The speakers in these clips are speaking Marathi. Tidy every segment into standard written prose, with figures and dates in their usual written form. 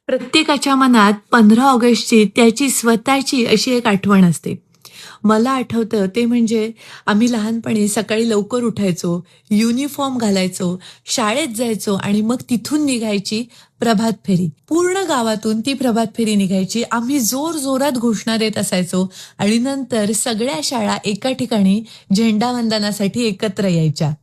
प्रत्येकाच्या मनात 15 ऑगस्टची त्याची स्वतःची अशी एक आठवण असते. मला आठवतं ते म्हणजे आम्ही लहानपणी सकाळी लवकर उठायचो, युनिफॉर्म घालायचो, शाळेत जायचो आणि मग तिथून निघायची प्रभात फेरी. पूर्ण गावातून ती प्रभात फेरी निघायची. आम्ही जोरजोरात घोषणा देत असायचो आणि नंतर सगळ्या शाळा एका ठिकाणी झेंडावंदनासाठी एकत्र यायच्या.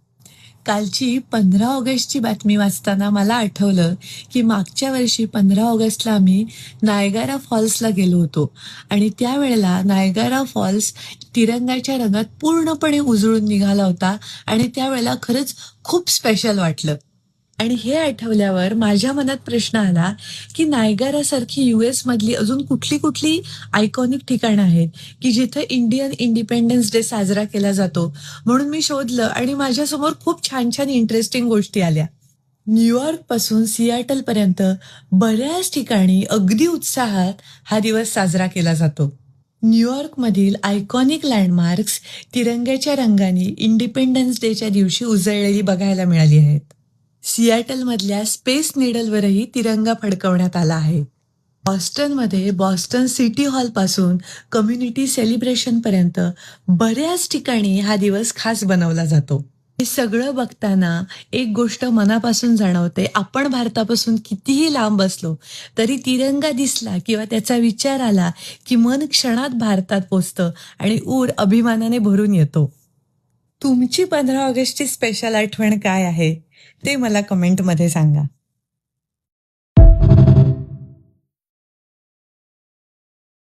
कालची 15 ऑगस्टची बातमी वाचताना मला आठवलं, की मागच्या वर्षी 15 ऑगस्टला आम्ही नायगारा फॉल्सला गेलो होतो आणि त्यावेळेला नायगारा फॉल्स तिरंगाच्या रंगात पूर्णपणे उजळून निघाला होता आणि त्यावेळेला खरंच खूप स्पेशल वाटलं. आणि हे आठवल्यावर माझ्या मनात प्रश्न आला, की नायगरासारखी यूएसमधली अजून कुठली-कुठली आयकॉनिक ठिकाणं आहेत, की जिथे इंडियन इंडिपेंडन्स डे साजरा केला जातो. म्हणून मी शोधलं आणि माझ्यासमोर खूप छान-छान इंटरेस्टिंग गोष्टी आल्या. न्यूयॉर्कपासून सियाटलपर्यंत बऱ्याच ठिकाणी अगदी उत्साहात हा दिवस साजरा केला जातो. न्यूयॉर्कमधील आयकॉनिक लँडमार्क्स तिरंग्याच्या रंगांनी इंडिपेंडन्स डेच्या दिवशी उजळलेली बघायला मिळाली आहेत. सियाटलमधल्या स्पेस नीडलवरही तिरंगा फडकवण्यात आला आहे. बॉस्टनमध्ये बॉस्टन सिटी हॉलपासून कम्युनिटी सेलिब्रेशनपर्यंत बऱ्याच ठिकाणी हा दिवस खास बनवला जातो. हे सगळं बघताना एक गोष्ट मनापासून जाणवते, आपण भारतापासून कितीही लांब असलो, तरी तिरंगा दिसला किंवा त्याचा विचार आला, की मन क्षणात भारतात पोचतं आणि ऊर अभिमानाने भरून येतो. तुमची 15 ऑगस्टची स्पेशल आठवण काय आहे? ते मला कमेंटमध्ये सांगा.